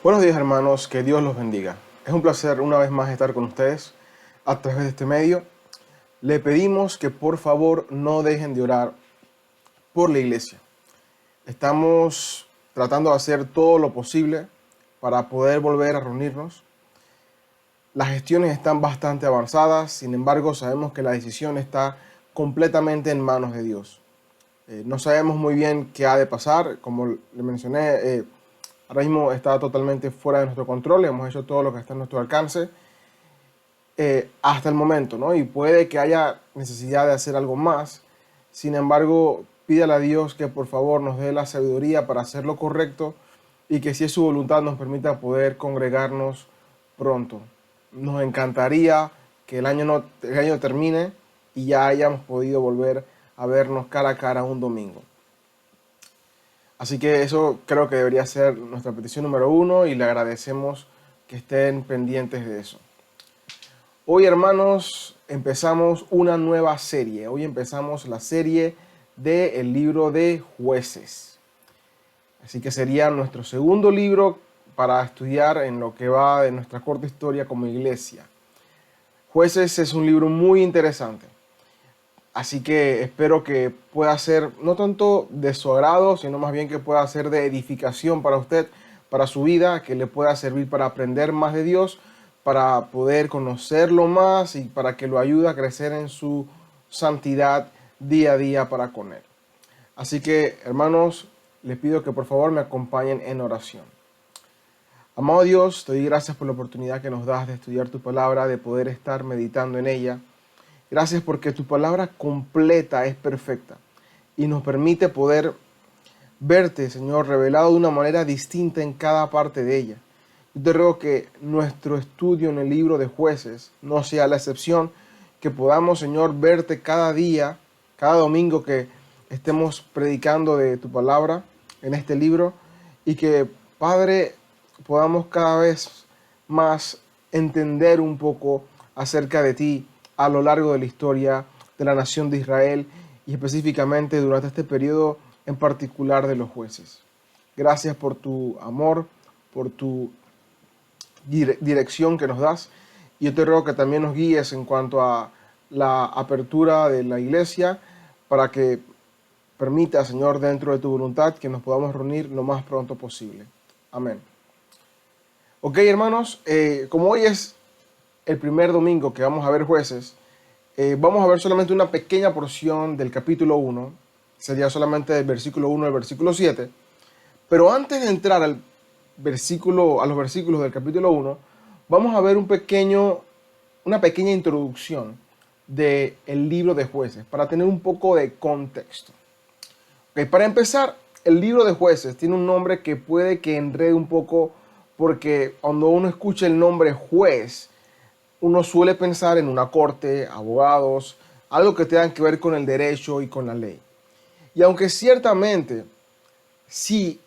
Buenos días, hermanos, que Dios los bendiga. Es un placer una vez más estar con ustedes a través de este medio. Le pedimos que por favor no dejen de orar por la iglesia. Estamos tratando de hacer todo lo posible para poder volver a reunirnos. Las gestiones están bastante avanzadas, sin embargo sabemos que la decisión está completamente en manos de Dios. No sabemos muy bien qué ha de pasar, como le mencioné, ahora mismo está totalmente fuera de nuestro control, hemos hecho todo lo que está en nuestro alcance hasta el momento, ¿no? Y puede que haya necesidad de hacer algo más. Sin embargo, pídale a Dios que por favor nos dé la sabiduría para hacer lo correcto y que si es su voluntad nos permita poder congregarnos pronto. Nos encantaría que el año termine y ya hayamos podido volver a vernos cara a cara un domingo. Así que eso creo que debería ser nuestra petición número uno y le agradecemos que estén pendientes de eso. Hoy, hermanos, empezamos una nueva serie. Hoy empezamos la serie del libro de Jueces. Así que sería nuestro segundo libro para estudiar en lo que va de nuestra corta historia como iglesia. Jueces es un libro muy interesante. Así que espero que pueda ser no tanto de su agrado, sino más bien que pueda ser de edificación para usted, para su vida, que le pueda servir para aprender más de Dios, para poder conocerlo más y para que lo ayude a crecer en su santidad día a día para con Él. Así que, hermanos, les pido que por favor me acompañen en oración. Amado Dios, te doy gracias por la oportunidad que nos das de estudiar tu palabra, de poder estar meditando en ella. Gracias porque tu palabra completa es perfecta y nos permite poder verte, Señor, revelado de una manera distinta en cada parte de ella. Yo te ruego que nuestro estudio en el libro de Jueces no sea la excepción, que podamos, Señor, verte cada día, cada domingo que estemos predicando de tu palabra en este libro y que, Padre, podamos cada vez más entender un poco acerca de ti a lo largo de la historia de la nación de Israel y específicamente durante este periodo en particular de los jueces. Gracias por tu amor, por tu dirección que nos das. Y yo te ruego que también nos guíes en cuanto a la apertura de la iglesia para que permita, Señor, dentro de tu voluntad, que nos podamos reunir lo más pronto posible. Amén. Ok, hermanos, como hoy es el primer domingo que vamos a ver jueces, vamos a ver solamente una pequeña porción del capítulo 1, sería solamente del versículo 1 al versículo 7, pero antes de entrar a los versículos del capítulo 1, vamos a ver una pequeña introducción del libro de jueces, para tener un poco de contexto. Okay, para empezar, el libro de jueces tiene un nombre que puede que enrede un poco, porque cuando uno escucha el nombre juez, uno suele pensar en una corte, abogados, algo que tenga que ver con el derecho y con la ley. Y aunque ciertamente sí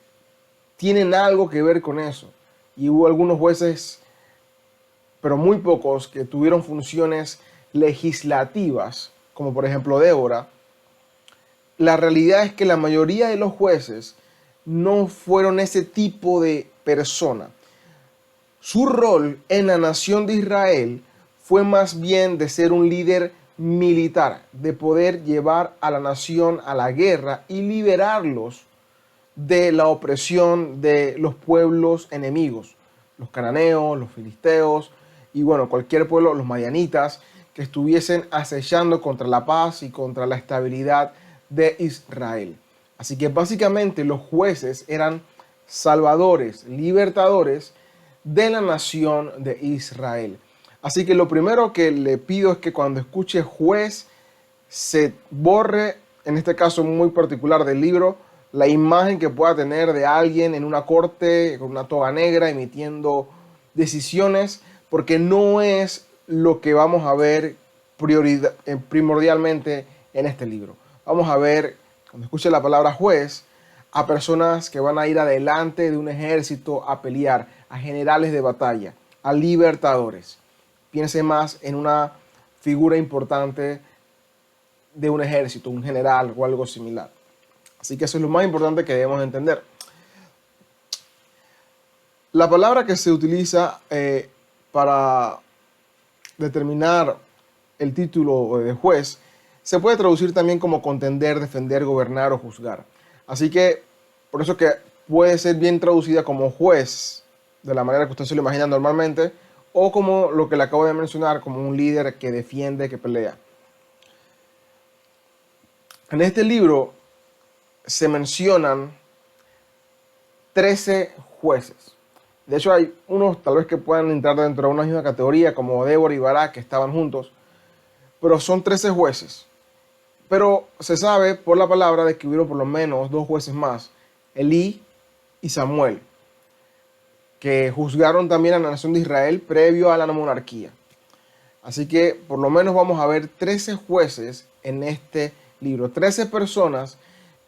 tienen algo que ver con eso, y hubo algunos jueces, pero muy pocos, que tuvieron funciones legislativas, como por ejemplo Débora, la realidad es que la mayoría de los jueces no fueron ese tipo de persona. Su rol en la nación de Israel fue más bien de ser un líder militar, de poder llevar a la nación a la guerra y liberarlos de la opresión de los pueblos enemigos, los cananeos, los filisteos y bueno, cualquier pueblo, los madianitas, que estuviesen acechando contra la paz y contra la estabilidad de Israel. Así que básicamente los jueces eran salvadores, libertadores de la nación de Israel. Así que lo primero que le pido es que cuando escuche juez se borre, en este caso muy particular del libro, la imagen que pueda tener de alguien en una corte con una toga negra emitiendo decisiones, porque no es lo que vamos a ver primordialmente en este libro. Vamos a ver, cuando escuche la palabra juez, a personas que van a ir adelante de un ejército a pelear, a generales de batalla, a libertadores. Piense más en una figura importante de un ejército, un general o algo similar. Así que eso es lo más importante que debemos entender. La palabra que se utiliza para determinar el título de juez se puede traducir también como contender, defender, gobernar o juzgar. Así que por eso que puede ser bien traducida como juez, de la manera que usted se lo imagina normalmente, o como lo que le acabo de mencionar, como un líder que defiende, que pelea. En este libro se mencionan 13 jueces. De hecho, hay unos tal vez que puedan entrar dentro de una misma categoría, como Débora y Barak, que estaban juntos, pero son 13 jueces. Pero se sabe por la palabra de que hubieron por lo menos 2 jueces más, Elí y Samuel, que juzgaron también a la nación de Israel previo a la monarquía. Así que por lo menos vamos a ver 13 jueces en este libro, 13 personas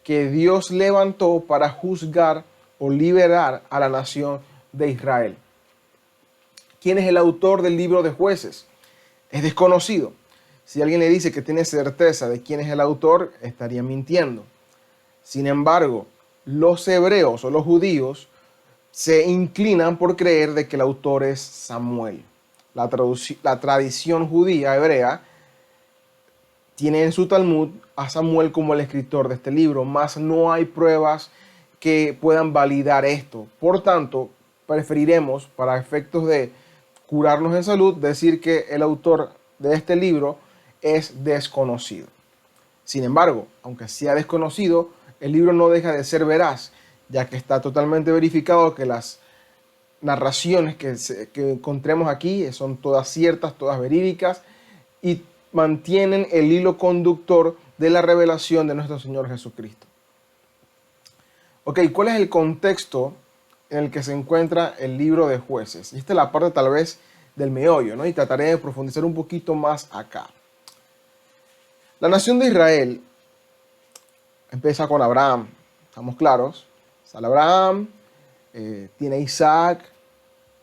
que Dios levantó para juzgar o liberar a la nación de Israel. ¿Quién es el autor del libro de jueces? Es desconocido. Si alguien le dice que tiene certeza de quién es el autor, estaría mintiendo. Sin embargo, los hebreos o los judíos se inclinan por creer de que el autor es Samuel. La tradición judía hebrea tiene en su Talmud a Samuel como el escritor de este libro, mas no hay pruebas que puedan validar esto. Por tanto, preferiremos, para efectos de curarnos en salud, decir que el autor de este libro es desconocido. Sin embargo, aunque sea desconocido, el libro no deja de ser veraz, ya que está totalmente verificado que las narraciones que encontremos aquí son todas ciertas, todas verídicas y mantienen el hilo conductor de la revelación de nuestro Señor Jesucristo. Ok, ¿cuál es el contexto en el que se encuentra el libro de Jueces? Y esta es la parte tal vez del meollo, ¿no? Y trataré de profundizar un poquito más acá. La nación de Israel empieza con Abraham, estamos claros. Sale Abraham, tiene Isaac,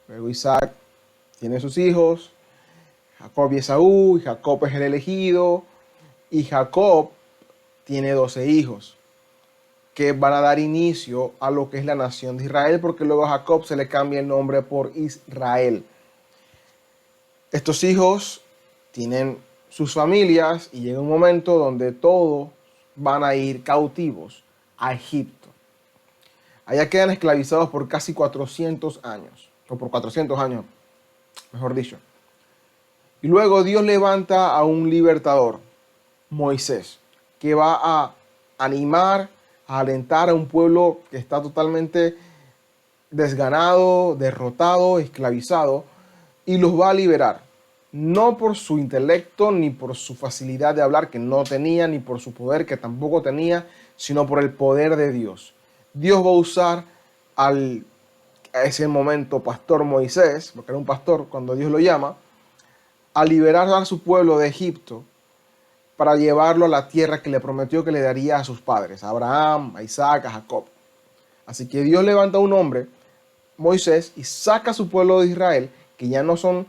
luego Isaac tiene sus hijos, Jacob y Esaú, y Jacob es el elegido, y Jacob tiene 12 hijos que van a dar inicio a lo que es la nación de Israel, porque luego a Jacob se le cambia el nombre por Israel. Estos hijos tienen sus familias y llega un momento donde todos van a ir cautivos a Egipto. Allá quedan esclavizados por casi 400 años, o por 400 años, mejor dicho. Y luego Dios levanta a un libertador, Moisés, que va a animar, a alentar a un pueblo que está totalmente desganado, derrotado, esclavizado, y los va a liberar. No por su intelecto, ni por su facilidad de hablar que no tenía, ni por su poder que tampoco tenía, sino por el poder de Dios. Dios va a usar a ese momento pastor Moisés, porque era un pastor cuando Dios lo llama, a liberar a su pueblo de Egipto para llevarlo a la tierra que le prometió que le daría a sus padres, a Abraham, a Isaac, a Jacob. Así que Dios levanta a un hombre, Moisés, y saca a su pueblo de Israel, que ya no son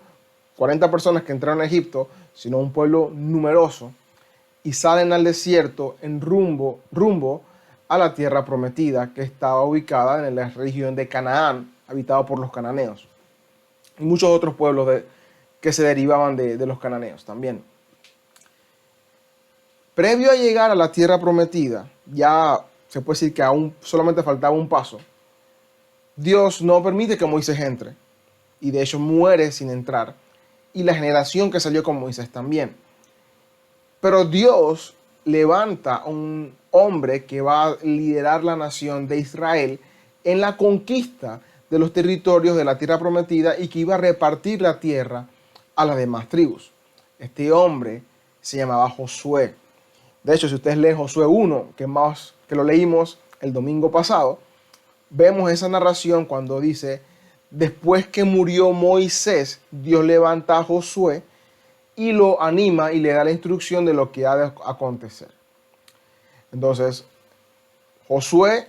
40 personas que entraron a Egipto, sino un pueblo numeroso, y salen al desierto en rumbo a la tierra prometida, que estaba ubicada en la región de Canaán, habitada por los cananeos, y muchos otros pueblos que se derivaban de los cananeos también. Previo a llegar a la tierra prometida, ya se puede decir que aún solamente faltaba un paso. Dios no permite que Moisés entre, y de hecho muere sin entrar, y la generación que salió con Moisés también. Pero Dios levanta a un hombre que va a liderar la nación de Israel en la conquista de los territorios de la tierra prometida y que iba a repartir la tierra a las demás tribus. Este hombre se llamaba Josué. De hecho, si ustedes leen Josué 1, que lo leímos el domingo pasado, vemos esa narración cuando dice, después que murió Moisés, Dios levanta a Josué y lo anima y le da la instrucción de lo que ha de acontecer. Entonces, Josué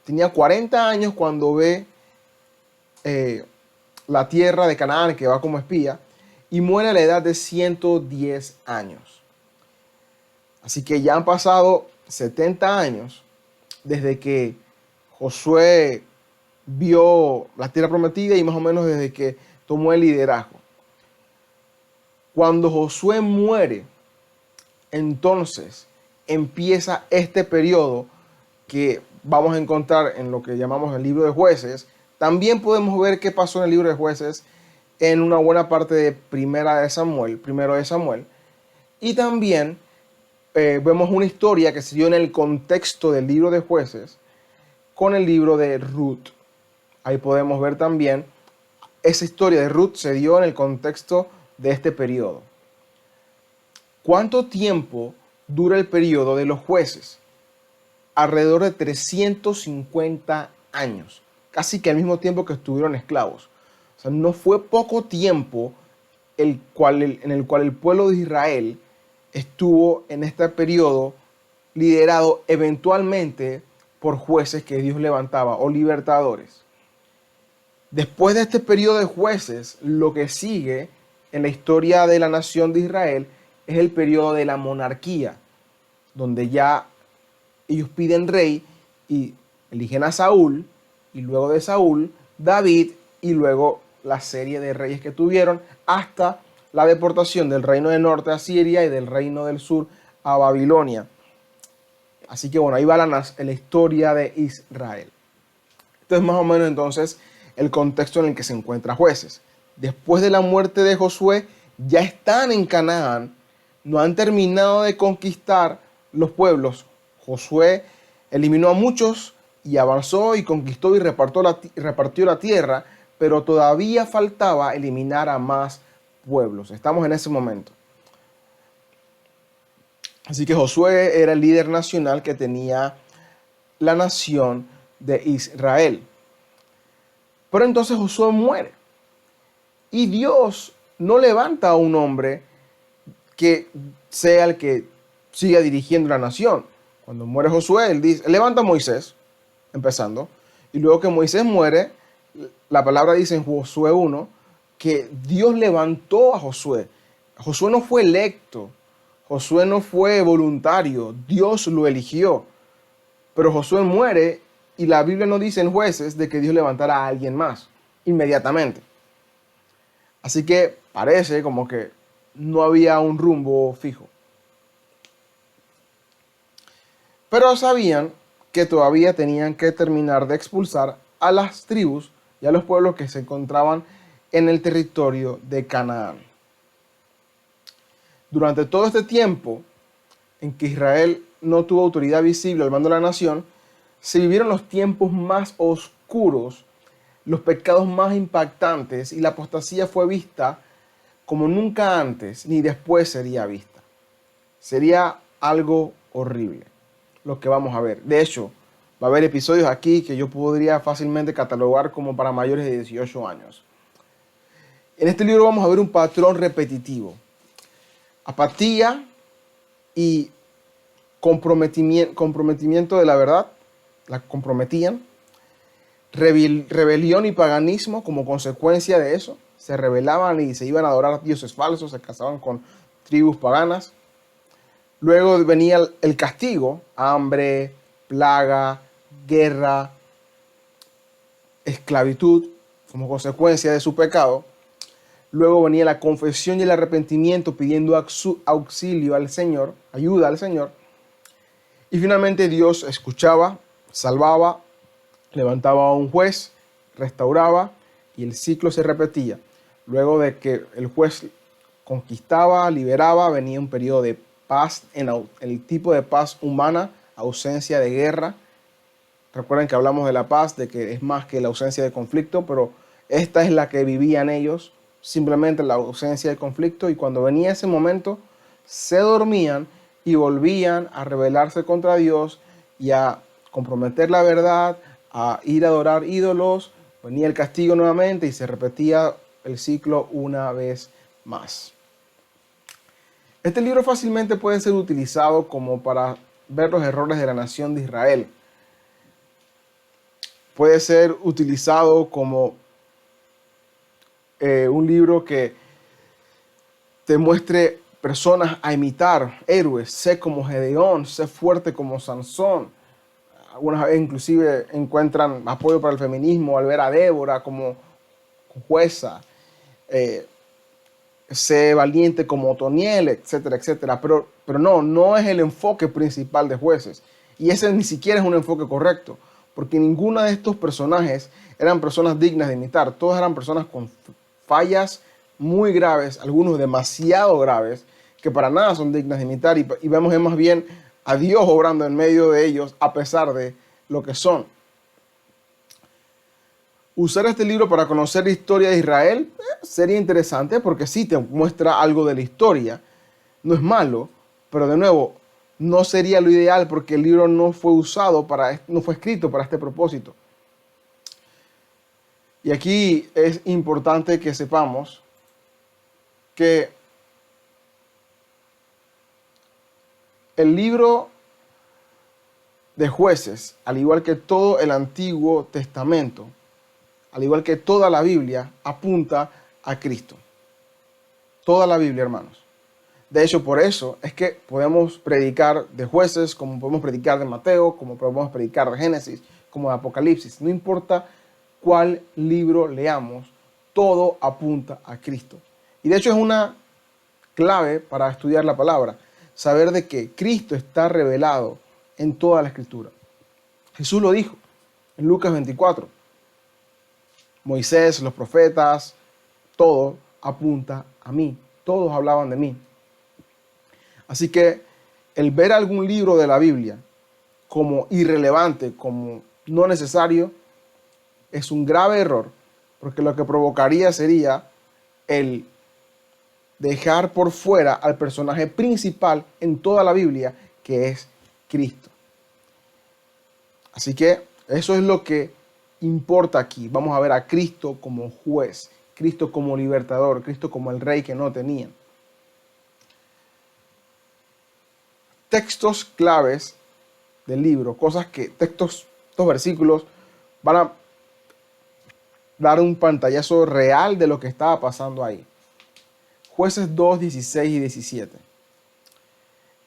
tenía 40 años cuando ve la tierra de Canaán, que va como espía, y muere a la edad de 110 años. Así que ya han pasado 70 años desde que Josué vio la tierra prometida y más o menos desde que tomó el liderazgo. Cuando Josué muere, entonces empieza este periodo que vamos a encontrar en lo que llamamos el libro de Jueces. También podemos ver qué pasó en el libro de Jueces en una buena parte de primero de Samuel. Y también vemos una historia que se dio en el contexto del libro de Jueces con el libro de Ruth. Ahí podemos ver también esa historia de Ruth se dio en el contexto de este periodo. ¿Cuánto tiempo dura el periodo de los jueces? Alrededor de 350 años, casi que al mismo tiempo que estuvieron esclavos. O sea, no fue poco tiempo en el cual el pueblo de Israel estuvo en este periodo liderado eventualmente por jueces que Dios levantaba o libertadores. Después de este periodo de jueces, lo que sigue en la historia de la nación de Israel es el periodo de la monarquía, donde ya ellos piden rey y eligen a Saúl, y luego de Saúl, David, y luego la serie de reyes que tuvieron hasta la deportación del reino del norte a Siria y del reino del sur a Babilonia. Así que bueno, ahí va la historia de Israel. Entonces más o menos entonces el contexto en el que se encuentra Jueces. Después de la muerte de Josué, ya están en Canaán, no han terminado de conquistar los pueblos. Josué eliminó a muchos y avanzó y conquistó y repartió la tierra, pero todavía faltaba eliminar a más pueblos. Estamos en ese momento. Así que Josué era el líder nacional que tenía la nación de Israel. Pero entonces Josué muere. Y Dios no levanta a un hombre que sea el que siga dirigiendo la nación. Cuando muere Josué, él levanta a Moisés, empezando. Y luego que Moisés muere, la palabra dice en Josué 1 que Dios levantó a Josué. Josué no fue electo. Josué no fue voluntario. Dios lo eligió. Pero Josué muere y la Biblia no dice en Jueces de que Dios levantara a alguien más inmediatamente. Así que parece como que no había un rumbo fijo. Pero sabían que todavía tenían que terminar de expulsar a las tribus y a los pueblos que se encontraban en el territorio de Canaán. Durante todo este tiempo en que Israel no tuvo autoridad visible al mando de la nación, se vivieron los tiempos más oscuros, los pecados más impactantes, y la apostasía fue vista como nunca antes ni después sería vista. Sería algo horrible lo que vamos a ver. De hecho, va a haber episodios aquí que yo podría fácilmente catalogar como para mayores de 18 años. En este libro vamos a ver un patrón repetitivo. Apatía y comprometimiento de la verdad, la comprometían. Rebelión y paganismo como consecuencia de eso. Se rebelaban y se iban a adorar a dioses falsos, se casaban con tribus paganas. Luego venía el castigo, hambre, plaga, guerra, esclavitud como consecuencia de su pecado. Luego venía la confesión y el arrepentimiento pidiendo auxilio al Señor, ayuda al Señor. Y finalmente Dios escuchaba, salvaba, levantaba a un juez, restauraba y el ciclo se repetía. Luego de que el juez conquistaba, liberaba, venía un periodo de paz, el tipo de paz humana, ausencia de guerra. Recuerden que hablamos de la paz, de que es más que la ausencia de conflicto, pero esta es la que vivían ellos, simplemente la ausencia de conflicto, y cuando venía ese momento, se dormían y volvían a rebelarse contra Dios y a comprometer la verdad, a ir a adorar ídolos. Venía el castigo nuevamente y se repetía el ciclo una vez más. Este libro fácilmente puede ser utilizado como para ver los errores de la nación de Israel. Puede ser utilizado como un libro que te muestre personas a imitar, héroes. Sé como Gedeón, sé fuerte como Sansón. algunas veces inclusive encuentran apoyo para el feminismo al ver a Débora como jueza, sé valiente como Otoniel, etcétera, etcétera. Pero no es el enfoque principal de Jueces. Y ese ni siquiera es un enfoque correcto, porque ninguno de estos personajes eran personas dignas de imitar. Todas eran personas con fallas muy graves, algunos demasiado graves, que para nada son dignas de imitar. Y vemos más bien a Dios obrando en medio de ellos a pesar de lo que son. Usar este libro para conocer la historia de Israel sería interesante porque sí te muestra algo de la historia. No es malo, pero de nuevo, no sería lo ideal porque el libro no fue usado no fue escrito para este propósito. Y aquí es importante que sepamos que el libro de Jueces, al igual que todo el Antiguo Testamento, al igual que toda la Biblia, apunta a Cristo. Toda la Biblia, hermanos. De hecho, por eso es que podemos predicar de Jueces, como podemos predicar de Mateo, como podemos predicar de Génesis, como de Apocalipsis. No importa cuál libro leamos, todo apunta a Cristo. Y de hecho es una clave para estudiar la palabra, saber de que Cristo está revelado en toda la Escritura. Jesús lo dijo en Lucas 24. Moisés, los profetas, todo apunta a mí. Todos hablaban de mí. Así que el ver algún libro de la Biblia como irrelevante, como no necesario, es un grave error, porque lo que provocaría sería el dejar por fuera al personaje principal en toda la Biblia, que es Cristo. Así que eso es lo que importa aquí. Vamos a ver a Cristo como juez, Cristo como libertador, Cristo como el rey que no tenían. Textos claves del libro, estos versículos van a dar un pantallazo real de lo que estaba pasando ahí. Jueces 2, 16 y 17.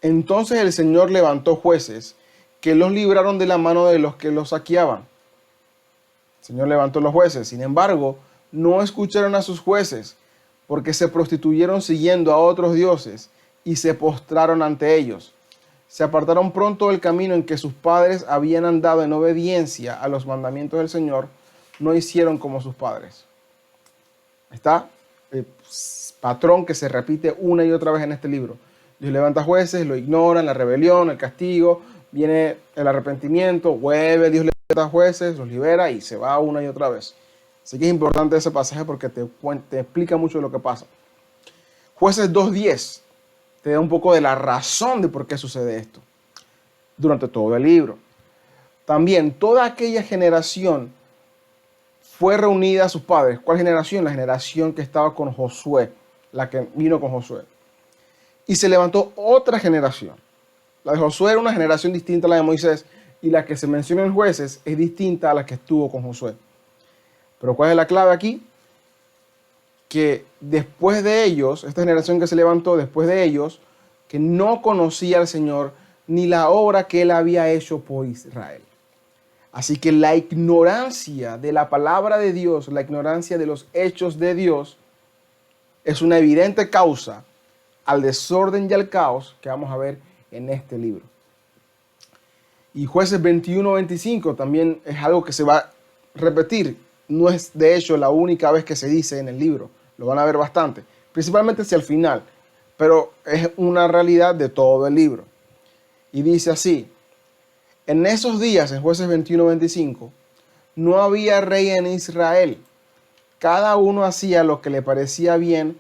Entonces el Señor levantó jueces que los libraron de la mano de los que los saqueaban. El Señor levantó los jueces, sin embargo, no escucharon a sus jueces, porque se prostituyeron siguiendo a otros dioses y se postraron ante ellos. Se apartaron pronto del camino en que sus padres habían andado en obediencia a los mandamientos del Señor, no hicieron como sus padres. Está el patrón que se repite una y otra vez en este libro. Dios levanta jueces, lo ignoran, la rebelión, el castigo, viene el arrepentimiento, vuelve, Dios levanta jueces, los libera y se va una y otra vez. Así que es importante ese pasaje porque te explica mucho de lo que pasa. Jueces 2:10 te da un poco de la razón de por qué sucede esto durante todo el libro. También toda aquella generación fue reunida a sus padres. ¿Cuál generación? La generación que estaba con Josué, la que vino con Josué. Y se levantó otra generación. La de Josué era una generación distinta a la de Moisés y la que se menciona en Jueces es distinta a la que estuvo con Josué. Pero ¿cuál es la clave aquí? Que después de ellos, esta generación que se levantó después de ellos, que no conocía al Señor ni la obra que Él había hecho por Israel. Así que la ignorancia de la palabra de Dios, la ignorancia de los hechos de Dios, es una evidente causa al desorden y al caos que vamos a ver en este libro. Y Jueces 21-25 también es algo que se va a repetir. No es de hecho la única vez que se dice en el libro. Lo van a ver bastante, principalmente hacia el final, pero es una realidad de todo el libro. Y dice así: en esos días, en Jueces 21-25, no había rey en Israel. Cada uno hacía lo que le parecía bien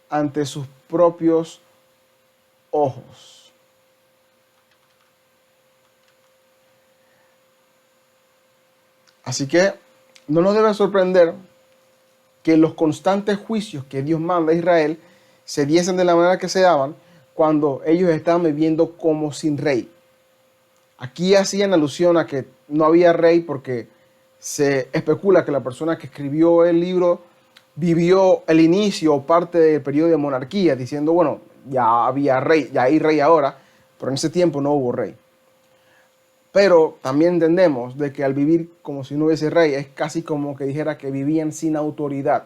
ante sus propios ojos. Así que no nos debe sorprender que los constantes juicios que Dios manda a Israel se diesen de la manera que se daban cuando ellos estaban viviendo como sin rey. Aquí hacían alusión a que no había rey porque se especula que la persona que escribió el libro vivió el inicio o parte del periodo de monarquía, diciendo, bueno, ya había rey, ya hay rey ahora, pero en ese tiempo no hubo rey. Pero también entendemos de que al vivir como si no hubiese rey, es casi como que dijera que vivían sin autoridad,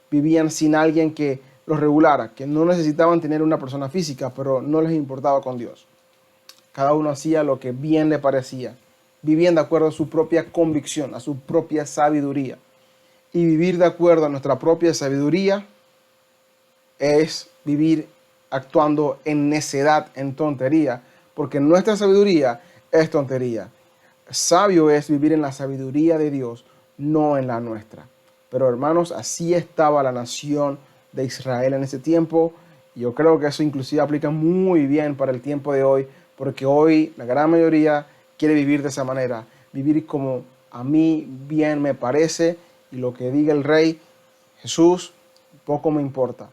vivían sin alguien que los regulara, que no necesitaban tener una persona física, pero no les importaba con Dios. Cada uno hacía lo que bien le parecía, vivían de acuerdo a su propia convicción, a su propia sabiduría. Y vivir de acuerdo a nuestra propia sabiduría es vivir actuando en necedad, en tontería, porque nuestra sabiduría es tontería. Sabio es vivir en la sabiduría de Dios, no en la nuestra. Pero hermanos, así estaba la nación de Israel en ese tiempo. Y yo creo que eso inclusive aplica muy bien para el tiempo de hoy, porque hoy la gran mayoría quiere vivir de esa manera, vivir como a mí bien me parece y lo que diga el rey Jesús, poco me importa.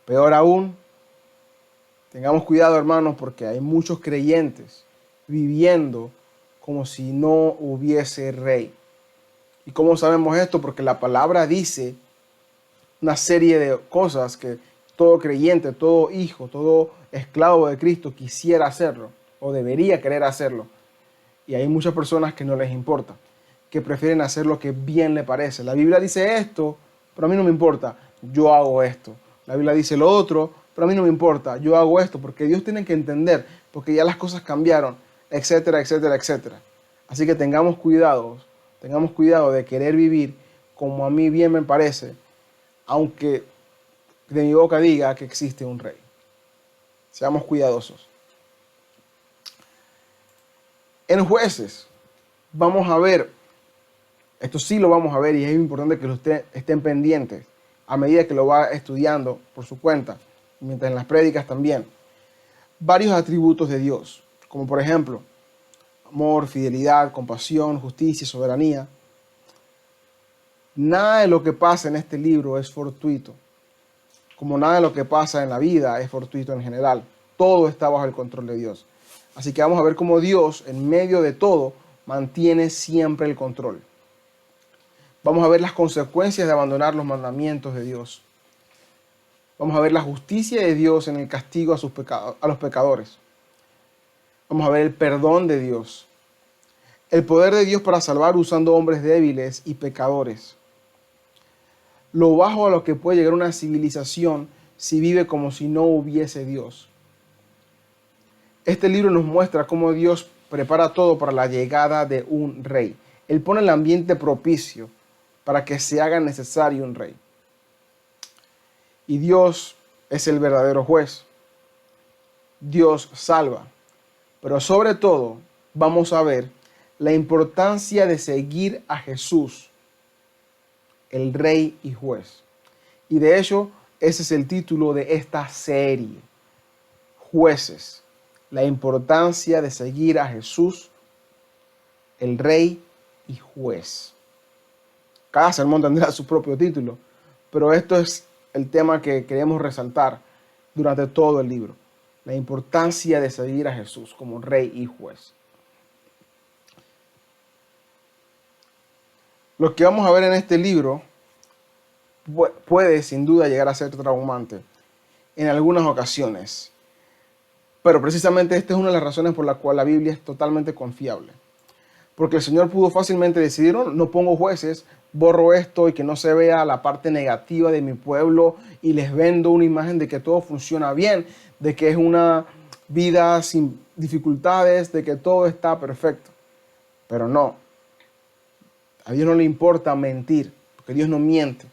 Peor aún, tengamos cuidado, hermanos, porque hay muchos creyentes viviendo como si no hubiese rey. ¿Y cómo sabemos esto? Porque la palabra dice una serie de cosas que todo creyente, todo hijo, todo esclavo de Cristo quisiera hacerlo o debería querer hacerlo. Y hay muchas personas que no les importa, que prefieren hacer lo que bien le parece. La Biblia dice esto, pero a mí no me importa, yo hago esto. La Biblia dice lo otro, pero a mí no me importa, yo hago esto, porque Dios tiene que entender, porque ya las cosas cambiaron, etcétera, etcétera, etcétera. Así que tengamos cuidado de querer vivir como a mí bien me parece, aunque de mi boca diga que existe un rey. Seamos cuidadosos. En Jueces vamos a ver, esto sí lo vamos a ver y es importante que estén pendientes a medida que lo va estudiando por su cuenta, mientras en las prédicas también, varios atributos de Dios, como por ejemplo, amor, fidelidad, compasión, justicia, soberanía. Nada de lo que pasa en este libro es fortuito, como nada de lo que pasa en la vida es fortuito en general. Todo está bajo el control de Dios. Así que vamos a ver cómo Dios, en medio de todo, mantiene siempre el control. Vamos a ver las consecuencias de abandonar los mandamientos de Dios. Vamos a ver la justicia de Dios en el castigo a los pecadores. Vamos a ver el perdón de Dios. El poder de Dios para salvar usando hombres débiles y pecadores. Lo bajo a lo que puede llegar una civilización si vive como si no hubiese Dios. Este libro nos muestra cómo Dios prepara todo para la llegada de un rey. Él pone el ambiente propicio para que se haga necesario un rey. Y Dios es el verdadero juez. Dios salva. Pero sobre todo vamos a ver la importancia de seguir a Jesús, el rey y juez. Y de hecho, ese es el título de esta serie. Jueces. La importancia de seguir a Jesús, el rey y juez. Cada sermón tendrá su propio título, pero esto es el tema que queremos resaltar durante todo el libro. La importancia de seguir a Jesús como rey y juez. Lo que vamos a ver en este libro puede sin duda llegar a ser traumante en algunas ocasiones. Pero precisamente esta es una de las razones por la cual la Biblia es totalmente confiable. Porque el Señor pudo fácilmente decidir, no pongo jueces, borro esto y que no se vea la parte negativa de mi pueblo y les vendo una imagen de que todo funciona bien, de que es una vida sin dificultades, de que todo está perfecto. Pero no. A Dios no le importa mentir, porque Dios no miente.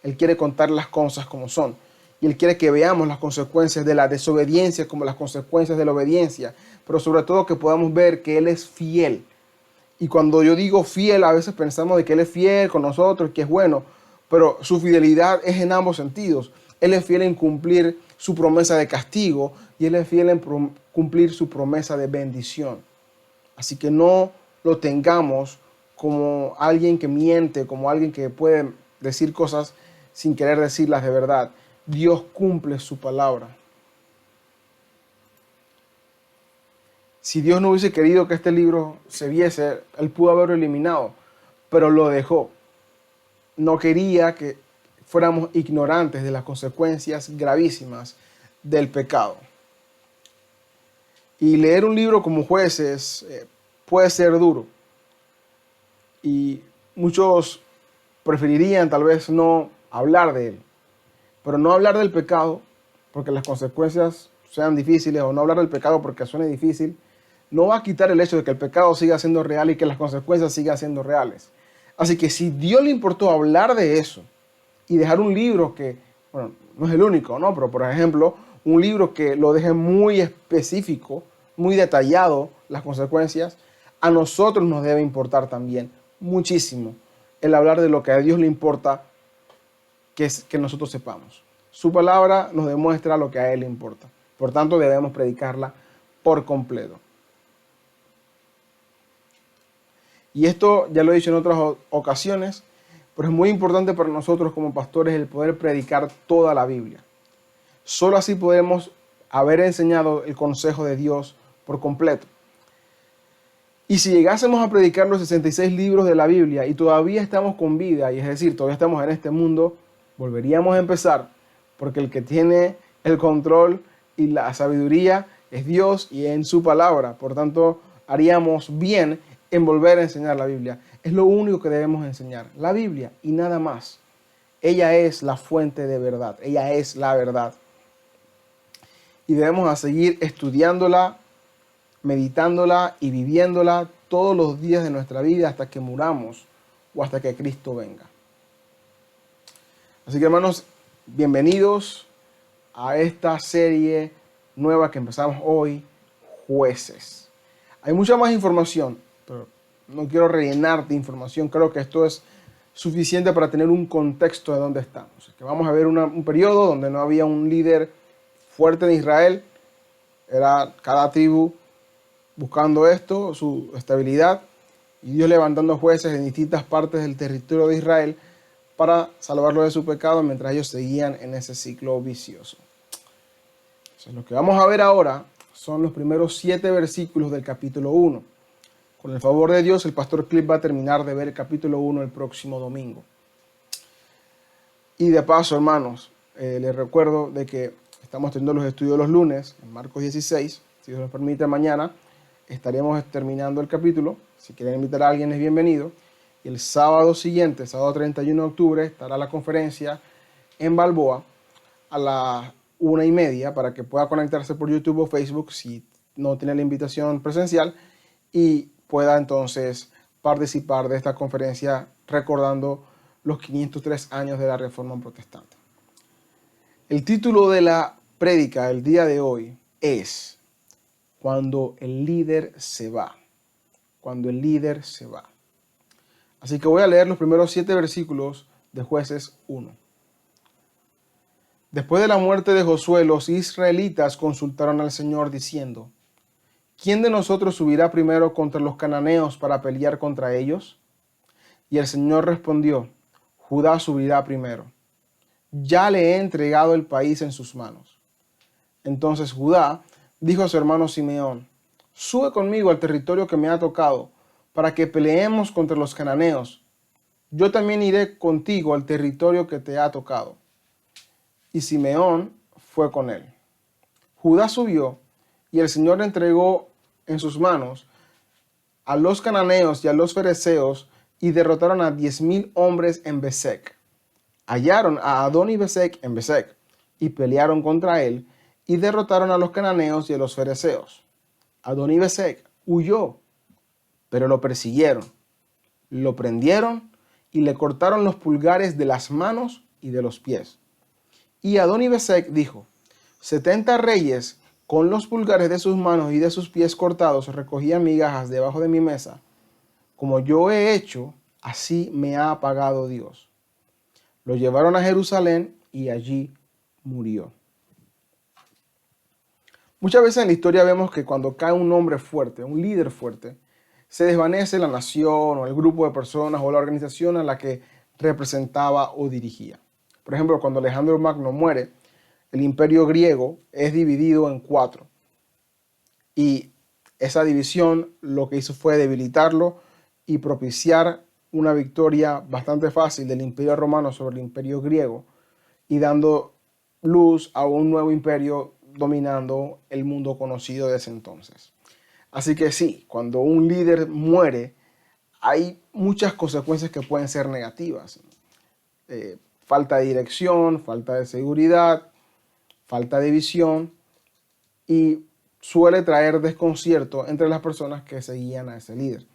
Él quiere contar las cosas como son. Y Él quiere que veamos las consecuencias de la desobediencia como las consecuencias de la obediencia. Pero sobre todo que podamos ver que Él es fiel. Y cuando yo digo fiel, a veces pensamos de que Él es fiel con nosotros, que es bueno. Pero su fidelidad es en ambos sentidos. Él es fiel en cumplir su promesa de castigo y Él es fiel en cumplir su promesa de bendición. Así que no lo tengamos como alguien que miente, como alguien que puede decir cosas sin querer decirlas de verdad. Dios cumple su palabra. Si Dios no hubiese querido que este libro se viese, Él pudo haberlo eliminado, pero lo dejó. No quería que fuéramos ignorantes de las consecuencias gravísimas del pecado. Y leer un libro como Jueces puede ser duro. Y muchos preferirían tal vez no hablar de él. Pero no hablar del pecado porque las consecuencias sean difíciles, o no hablar del pecado porque suene difícil, no va a quitar el hecho de que el pecado siga siendo real y que las consecuencias sigan siendo reales. Así que si Dios le importó hablar de eso y dejar un libro que, bueno, no es el único, ¿no? Pero por ejemplo, un libro que lo deje muy específico, muy detallado las consecuencias, a nosotros nos debe importar también muchísimo el hablar de lo que a Dios le importa que nosotros sepamos. Su palabra nos demuestra lo que a Él le importa. Por tanto, debemos predicarla por completo. Y esto ya lo he dicho en otras ocasiones, pero es muy importante para nosotros como pastores el poder predicar toda la Biblia. Solo así podemos haber enseñado el consejo de Dios por completo. Y si llegásemos a predicar los 66 libros de la Biblia y todavía estamos con vida, y es decir, todavía estamos en este mundo, volveríamos a empezar, porque el que tiene el control y la sabiduría es Dios y en su palabra. Por tanto, haríamos bien en volver a enseñar la Biblia. Es lo único que debemos enseñar, la Biblia y nada más. Ella es la fuente de verdad, ella es la verdad. Y debemos seguir estudiándola, meditándola y viviéndola todos los días de nuestra vida hasta que muramos o hasta que Cristo venga. Así que hermanos, bienvenidos a esta serie nueva que empezamos hoy, Jueces. Hay mucha más información, pero no quiero rellenar de información. Creo que esto es suficiente para tener un contexto de dónde estamos. Que vamos a ver un periodo donde no había un líder fuerte en Israel. Era cada tribu buscando esto, su estabilidad, y Dios levantando jueces en distintas partes del territorio de Israel para salvarlo de su pecado mientras ellos seguían en ese ciclo vicioso. Entonces, lo que vamos a ver ahora son los primeros 7 versículos del capítulo 1. Con el favor de Dios, el pastor Clip va a terminar de ver el capítulo 1 el próximo domingo. Y de paso, hermanos, les recuerdo de que estamos teniendo los estudios los lunes, en Marcos 16, si Dios nos permite mañana, estaremos terminando el capítulo. Si quieren invitar a alguien es bienvenido. Y el sábado siguiente, sábado 31 de octubre, estará la conferencia en Balboa a las 1:30 para que pueda conectarse por YouTube o Facebook si no tiene la invitación presencial y pueda entonces participar de esta conferencia recordando los 503 años de la Reforma Protestante. El título de la prédica del día de hoy es Cuando el líder se va. Cuando el líder se va. Así que voy a leer los primeros 7 versículos de Jueces 1. Después de la muerte de Josué, los israelitas consultaron al Señor diciendo: ¿quién de nosotros subirá primero contra los cananeos para pelear contra ellos? Y el Señor respondió: Judá subirá primero. Ya le he entregado el país en sus manos. Entonces Judá dijo a su hermano Simeón: sube conmigo al territorio que me ha tocado, para que peleemos contra los cananeos. Yo también iré contigo al territorio que te ha tocado. Y Simeón fue con él. Judá subió, y el Señor entregó en sus manos a los cananeos y a los fereceos, y derrotaron a 10,000 hombres en Besek. Hallaron a Adoni-Besek en Besek, y pelearon contra él, y derrotaron a los cananeos y a los fereceos. Adoni-Besek huyó, pero lo persiguieron, lo prendieron y le cortaron los pulgares de las manos y de los pies. Y Adoni-Besek dijo: 70 reyes con los pulgares de sus manos y de sus pies cortados recogían migajas debajo de mi mesa. Como yo he hecho, así me ha pagado Dios. Lo llevaron a Jerusalén y allí murió. Muchas veces en la historia vemos que cuando cae un hombre fuerte, un líder fuerte, se desvanece la nación o el grupo de personas o la organización a la que representaba o dirigía. Por ejemplo, cuando Alejandro Magno muere, el imperio griego es dividido en 4. Y esa división lo que hizo fue debilitarlo y propiciar una victoria bastante fácil del imperio romano sobre el imperio griego y dando luz a un nuevo imperio dominando el mundo conocido desde entonces. Así que sí, cuando un líder muere, hay muchas consecuencias que pueden ser negativas. Falta de dirección, falta de seguridad, falta de visión y suele traer desconcierto entre las personas que seguían a ese líder.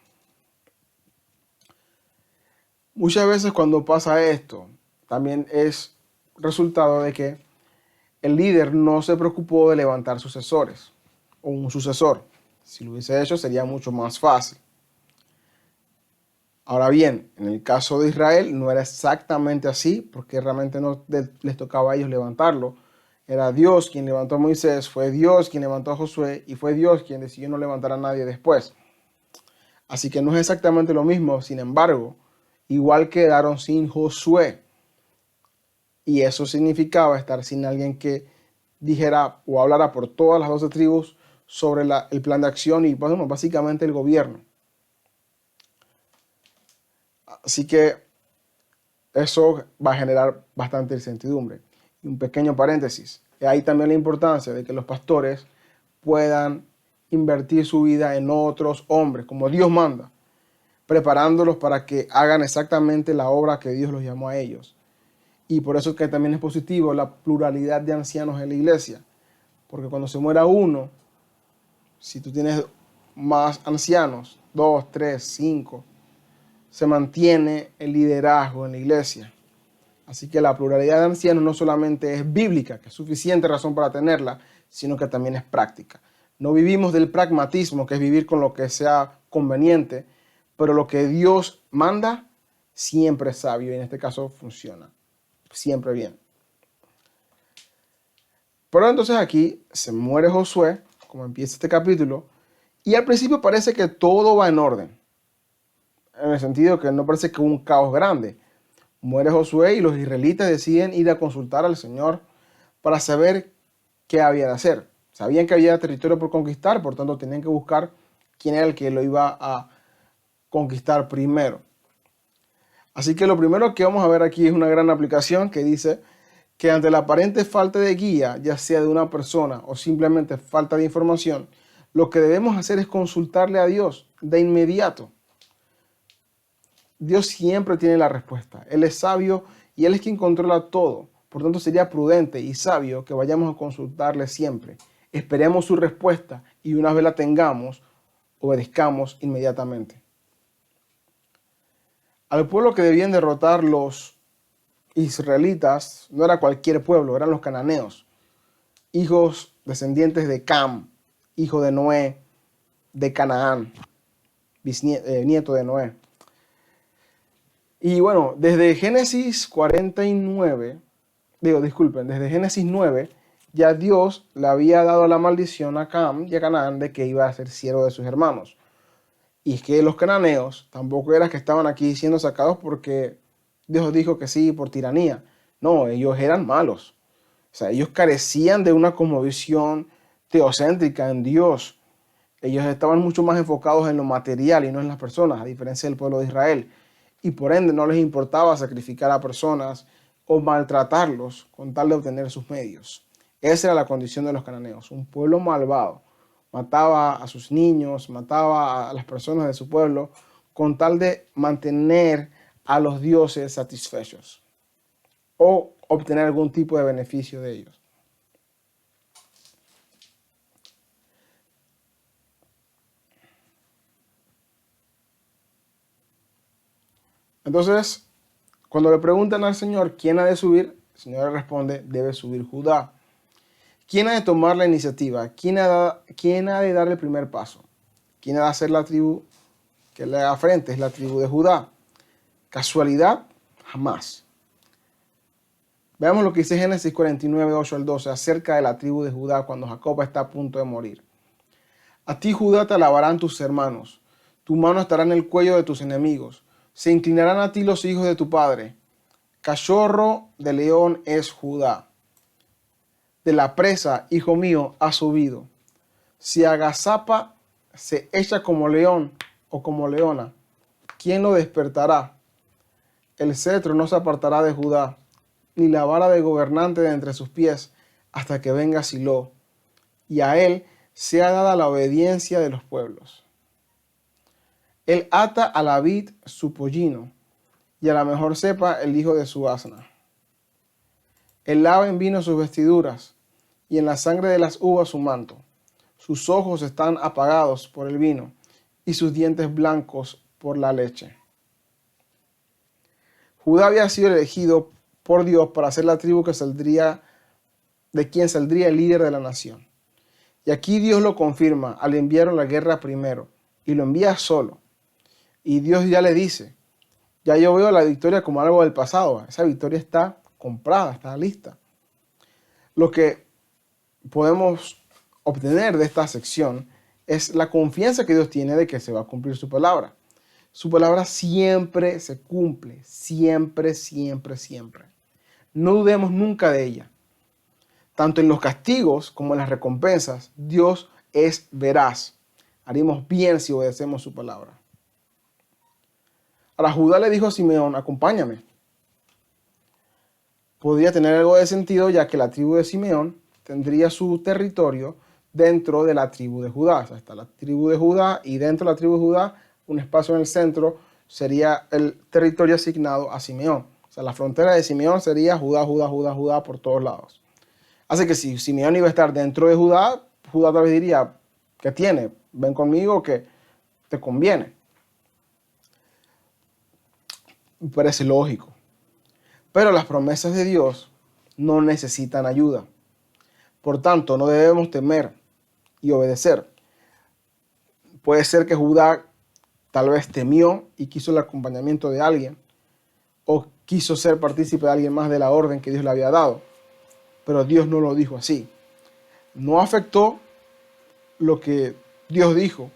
Muchas veces cuando pasa esto, también es resultado de que el líder no se preocupó de levantar sucesores o un sucesor. Si lo hubiese hecho sería mucho más fácil. Ahora bien, en el caso de Israel no era exactamente así, porque realmente no les tocaba a ellos levantarlo. Era Dios quien levantó a Moisés, fue Dios quien levantó a Josué y fue Dios quien decidió no levantar a nadie después. Así que no es exactamente lo mismo, sin embargo, igual quedaron sin Josué. Y eso significaba estar sin alguien que dijera o hablara por todas las 12 tribus sobre el plan de acción y, bueno, básicamente el gobierno. Así que eso va a generar bastante incertidumbre. Y un pequeño paréntesis, hay también la importancia de que los pastores puedan invertir su vida en otros hombres, como Dios manda, preparándolos para que hagan exactamente la obra que Dios los llamó a ellos. Y por eso es que también es positivo la pluralidad de ancianos en la iglesia, porque cuando se muera uno, si tú tienes más ancianos, 2, 3, 5, se mantiene el liderazgo en la iglesia. Así que la pluralidad de ancianos no solamente es bíblica, que es suficiente razón para tenerla, sino que también es práctica. No vivimos del pragmatismo, que es vivir con lo que sea conveniente, pero lo que Dios manda siempre es sabio y en este caso funciona. Siempre bien. Pero entonces aquí se muere Josué, como empieza este capítulo, y al principio parece que todo va en orden. En el sentido que no parece que hubo un caos grande. Muere Josué y los israelitas deciden ir a consultar al Señor para saber qué había de hacer. Sabían que había territorio por conquistar, por tanto tenían que buscar quién era el que lo iba a conquistar primero. Así que lo primero que vamos a ver aquí es una gran aplicación que dice que ante la aparente falta de guía, ya sea de una persona o simplemente falta de información, lo que debemos hacer es consultarle a Dios de inmediato. Dios siempre tiene la respuesta. Él es sabio y Él es quien controla todo. Por tanto, sería prudente y sabio que vayamos a consultarle siempre. Esperemos su respuesta y una vez la tengamos, obedezcamos inmediatamente. Al pueblo que debían derrotar los israelitas no era cualquier pueblo, eran los cananeos, hijos descendientes de Cam, hijo de Noé, de Canaán, nieto de Noé. Y bueno, desde Génesis 49, desde Génesis 9, ya Dios le había dado la maldición a Cam y a Canaán de que iba a ser siervo de sus hermanos. Y es que los cananeos tampoco eran que estaban aquí siendo sacados porque Dios dijo que sí por tiranía. No, ellos eran malos. O sea, ellos carecían de una cosmovisión teocéntrica en Dios. Ellos estaban mucho más enfocados en lo material y no en las personas, a diferencia del pueblo de Israel. Y por ende no les importaba sacrificar a personas o maltratarlos con tal de obtener sus medios. Esa era la condición de los cananeos, un pueblo malvado. Mataba a sus niños, mataba a las personas de su pueblo con tal de mantener a los dioses satisfechos o obtener algún tipo de beneficio de ellos. Entonces, cuando le preguntan al Señor quién ha de subir, el Señor le responde, debe subir Judá. ¿Quién ha de tomar la iniciativa? ¿Quién ha de dar el primer paso? ¿Quién ha de hacer la tribu que le haga frente? Es la tribu de Judá. ¿Casualidad? Jamás. Veamos lo que dice Génesis 49, 8 al 12, acerca de la tribu de Judá cuando Jacob está a punto de morir. A ti, Judá, te alabarán tus hermanos. Tu mano estará en el cuello de tus enemigos. Se inclinarán a ti los hijos de tu padre. Cachorro de león es Judá. De la presa, hijo mío, ha subido. Si agazapa, se echa como león o como leona. ¿Quién lo despertará? El cetro no se apartará de Judá, ni la vara de gobernante de entre sus pies, hasta que venga Silo. Y a él sea dada la obediencia de los pueblos. Él ata a la vid su pollino, y a la mejor cepa el hijo de su asna. Él lava en vino sus vestiduras, y en la sangre de las uvas su manto. Sus ojos están apagados por el vino, y sus dientes blancos por la leche. Judá había sido elegido por Dios para ser la tribu que saldría, de quien saldría el líder de la nación. Y aquí Dios lo confirma al enviarlo a la guerra primero, y lo envía solo. Y Dios ya le dice, ya yo veo la victoria como algo del pasado, esa victoria está comprada, está lista. Lo que podemos obtener de esta sección es la confianza que Dios tiene de que se va a cumplir su palabra. Su palabra siempre se cumple, siempre, siempre, siempre. No dudemos nunca de ella. Tanto en los castigos como en las recompensas, Dios es veraz. Haremos bien si obedecemos su palabra. Ahora Judá le dijo a Simeón, acompáñame. Podría tener algo de sentido ya que la tribu de Simeón tendría su territorio dentro de la tribu de Judá. O sea, está la tribu de Judá y dentro de la tribu de Judá, un espacio en el centro sería el territorio asignado a Simeón. O sea, la frontera de Simeón sería Judá, Judá, Judá, Judá por todos lados. Así que si Simeón iba a estar dentro de Judá, Judá tal vez diría, ¿qué tiene? Ven conmigo que te conviene. Me parece lógico. Pero las promesas de Dios no necesitan ayuda. Por tanto, no debemos temer y obedecer. Puede ser que Judá tal vez temió y quiso el acompañamiento de alguien, o quiso ser partícipe de alguien más de la orden que Dios le había dado. Pero Dios no lo dijo así. No afectó lo que Dios dijo,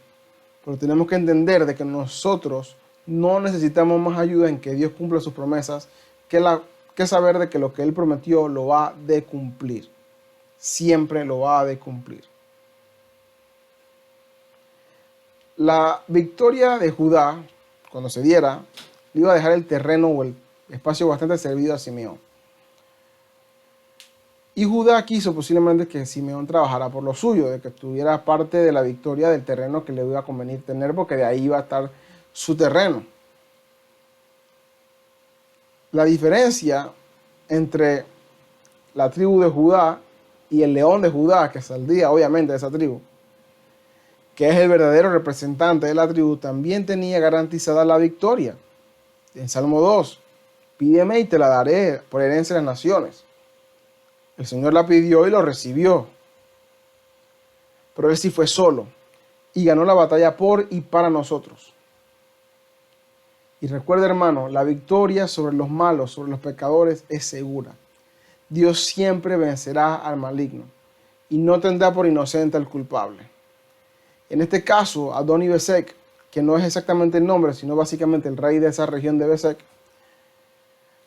pero tenemos que entender de que nosotros no necesitamos más ayuda en que Dios cumpla sus promesas que saber de que lo que Él prometió lo va de cumplir. Siempre lo va de cumplir. La victoria de Judá, cuando se diera, le iba a dejar el terreno o el espacio bastante servido a Simeón. Y Judá quiso posiblemente que Simeón trabajara por lo suyo, de que tuviera parte de la victoria del terreno que le iba a convenir tener, porque de ahí iba a estar su terreno. La diferencia entre la tribu de Judá y el león de Judá, que saldría obviamente de esa tribu, que es el verdadero representante de la tribu, también tenía garantizada la victoria. En Salmo 2, pídeme y te la daré por herencia de las naciones. El Señor la pidió y lo recibió. Pero él sí fue solo y ganó la batalla por y para nosotros. Y recuerda, hermano, la victoria sobre los malos, sobre los pecadores, es segura. Dios siempre vencerá al maligno y no tendrá por inocente al culpable. En este caso, Adoni-Bezek, que no es exactamente el nombre, sino básicamente el rey de esa región de Bezek,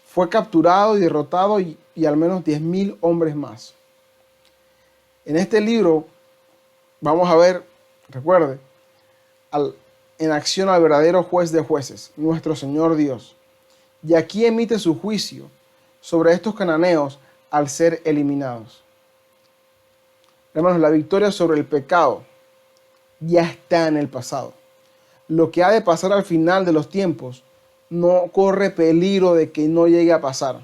fue capturado y derrotado y al menos 10.000 hombres más. En este libro vamos a ver, recuerde, en acción al verdadero juez de jueces, nuestro Señor Dios. Y aquí emite su juicio sobre estos cananeos al ser eliminados. Hermanos, la victoria sobre el pecado ya está en el pasado. Lo que ha de pasar al final de los tiempos no corre peligro de que no llegue a pasar.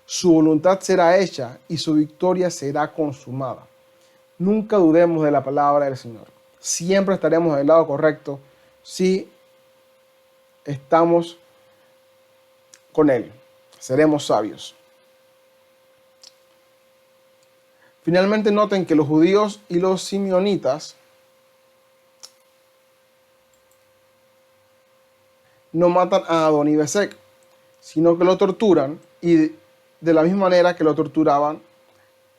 Su voluntad será hecha y su victoria será consumada. Nunca dudemos de la palabra del Señor. Siempre estaremos del lado correcto si estamos con Él. Seremos sabios. Finalmente noten que los judíos y los simeonitas no matan a Adoni-Bezek, sino que lo torturan, y de la misma manera que lo torturaban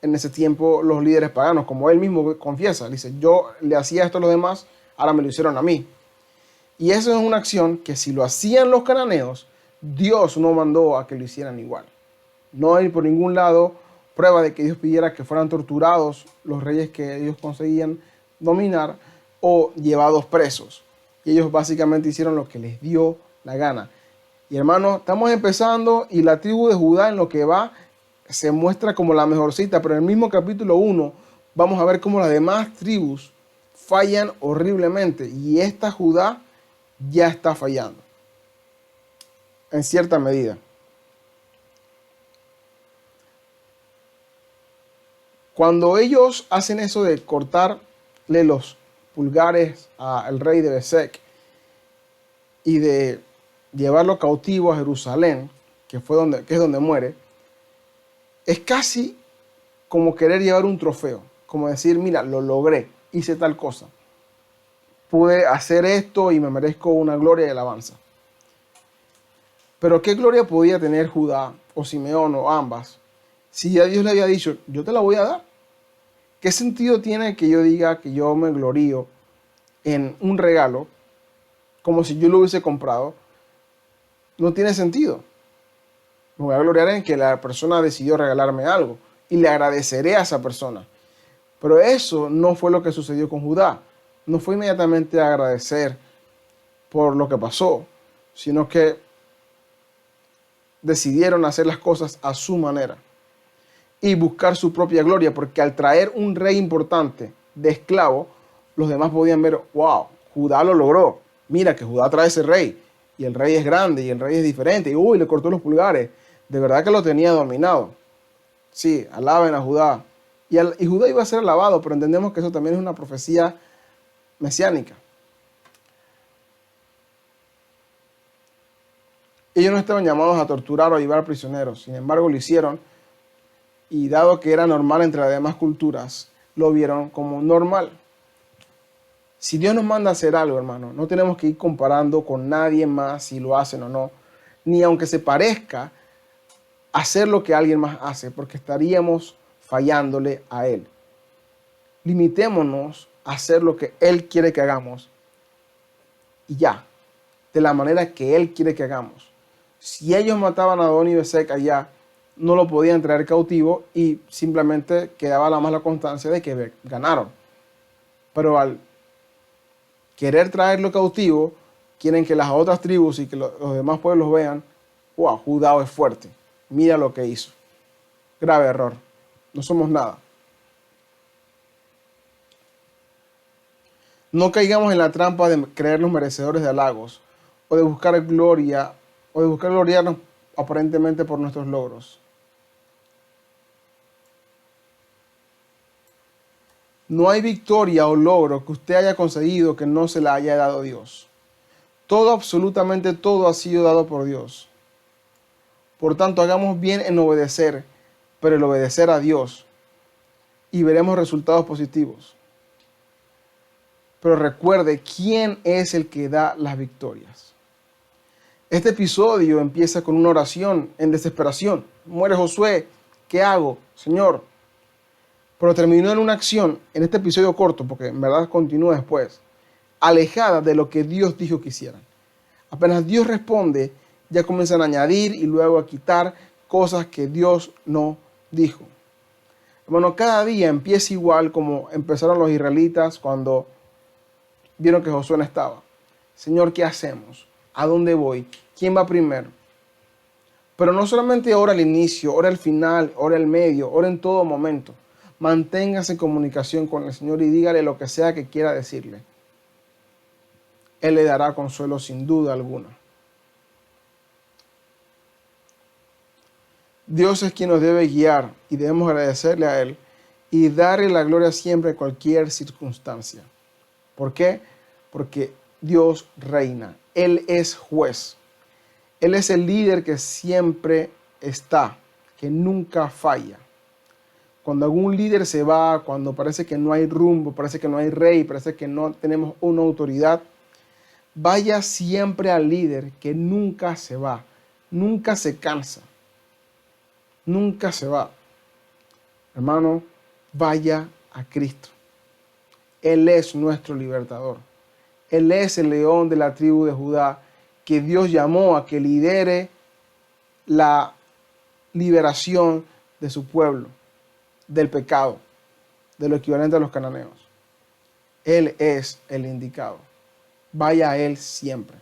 en ese tiempo los líderes paganos, como él mismo confiesa. Dice, yo le hacía esto a los demás, ahora me lo hicieron a mí. Y eso es una acción que si lo hacían los cananeos, Dios no mandó a que lo hicieran igual. No hay por ningún lado prueba de que Dios pidiera que fueran torturados los reyes que ellos conseguían dominar o llevados presos. Y ellos básicamente hicieron lo que les dio la gana. Y hermanos, estamos empezando y la tribu de Judá en lo que va se muestra como la mejorcita, pero en el mismo capítulo 1 vamos a ver cómo las demás tribus fallan horriblemente y esta Judá ya está fallando en cierta medida. Cuando ellos hacen eso de cortarle los pulgares al rey de Besek y de llevarlo cautivo a Jerusalén, que es donde muere, es casi como querer llevar un trofeo, como decir, mira, lo logré, hice tal cosa, pude hacer esto y me merezco una gloria y alabanza. Pero ¿qué gloria podía tener Judá o Simeón o ambas si ya Dios le había dicho, yo te la voy a dar? ¿Qué sentido tiene que yo diga que yo me glorío en un regalo como si yo lo hubiese comprado? No tiene sentido. Me voy a gloriar en que la persona decidió regalarme algo y le agradeceré a esa persona. Pero eso no fue lo que sucedió con Judá. No fue inmediatamente agradecer por lo que pasó, sino que decidieron hacer las cosas a su manera y buscar su propia gloria, porque al traer un rey importante de esclavo, los demás podían ver, wow, Judá lo logró. Mira que Judá trae ese rey y el rey es grande y el rey es diferente. Y uy, le cortó los pulgares. De verdad que lo tenía dominado. Sí, alaben a Judá. Y Judá iba a ser alabado, pero entendemos que eso también es una profecía mesiánica. Ellos no estaban llamados a torturar o a llevar prisioneros, sin embargo lo hicieron, y dado que era normal entre las demás culturas, lo vieron como normal. Si Dios nos manda a hacer algo, hermano, no tenemos que ir comparando con nadie más si lo hacen o no, ni aunque se parezca hacer lo que alguien más hace, porque estaríamos fallándole a Él. Limitémonos a hacer lo que Él quiere que hagamos y ya, de la manera que Él quiere que hagamos. Si ellos mataban a Adoni Besek allá, no lo podían traer cautivo y simplemente quedaba la mala constancia de que ganaron. Pero al querer traerlo cautivo, quieren que las otras tribus y que los demás pueblos vean, wow, Judá es fuerte, mira lo que hizo. Grave error, no somos nada. No caigamos en la trampa de creernos merecedores de halagos o de buscar gloria o de buscar gloriarnos aparentemente por nuestros logros. No hay victoria o logro que usted haya conseguido que no se la haya dado Dios. Todo, absolutamente todo ha sido dado por Dios. Por tanto, hagamos bien en obedecer, pero el obedecer a Dios, y veremos resultados positivos. Pero recuerde quién es el que da las victorias. Este episodio empieza con una oración en desesperación. Muere Josué, ¿qué hago, Señor? Pero terminó en una acción, en este episodio corto, porque en verdad continúa después, alejada de lo que Dios dijo que hicieran. Apenas Dios responde, ya comienzan a añadir y luego a quitar cosas que Dios no dijo. Bueno, cada día empieza igual como empezaron los israelitas cuando vieron que Josué no estaba. Señor, ¿qué hacemos? ¿A dónde voy? ¿Quién va primero? Pero no solamente ora al inicio, ora al final, ora al medio, ora en todo momento. Manténgase en comunicación con el Señor y dígale lo que sea que quiera decirle. Él le dará consuelo sin duda alguna. Dios es quien nos debe guiar y debemos agradecerle a Él y darle la gloria siempre en cualquier circunstancia. ¿Por qué? Porque Dios reina. Él es juez. Él es el líder que siempre está, que nunca falla. Cuando algún líder se va, cuando parece que no hay rumbo, parece que no hay rey, parece que no tenemos una autoridad, vaya siempre al líder que nunca se va, nunca se cansa, nunca se va. Hermano, vaya a Cristo. Él es nuestro libertador. Él es el león de la tribu de Judá que Dios llamó a que lidere la liberación de su pueblo, del pecado, de lo equivalente a los cananeos. Él es el indicado. Vaya a Él siempre.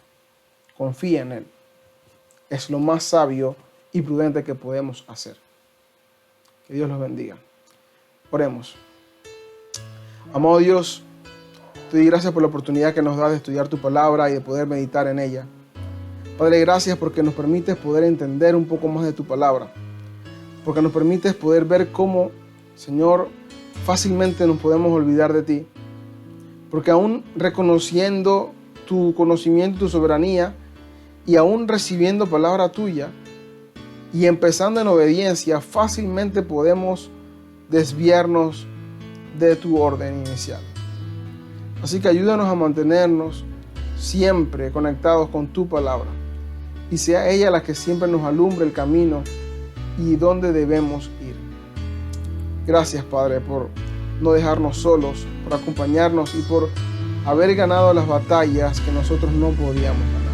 Confía en Él. Es lo más sabio y prudente que podemos hacer. Que Dios los bendiga. Oremos. Amado Dios, te doy gracias por la oportunidad que nos das de estudiar tu palabra y de poder meditar en ella. Padre, gracias porque nos permites poder entender un poco más de tu palabra, porque nos permites poder ver cómo, Señor, fácilmente nos podemos olvidar de ti, porque aún reconociendo tu conocimiento y tu soberanía, y aún recibiendo palabra tuya, y empezando en obediencia, fácilmente podemos desviarnos de tu orden inicial. Así que ayúdanos a mantenernos siempre conectados con tu palabra, y sea ella la que siempre nos alumbre el camino y dónde debemos ir. Gracias, Padre, por no dejarnos solos, por acompañarnos y por haber ganado las batallas que nosotros no podíamos ganar.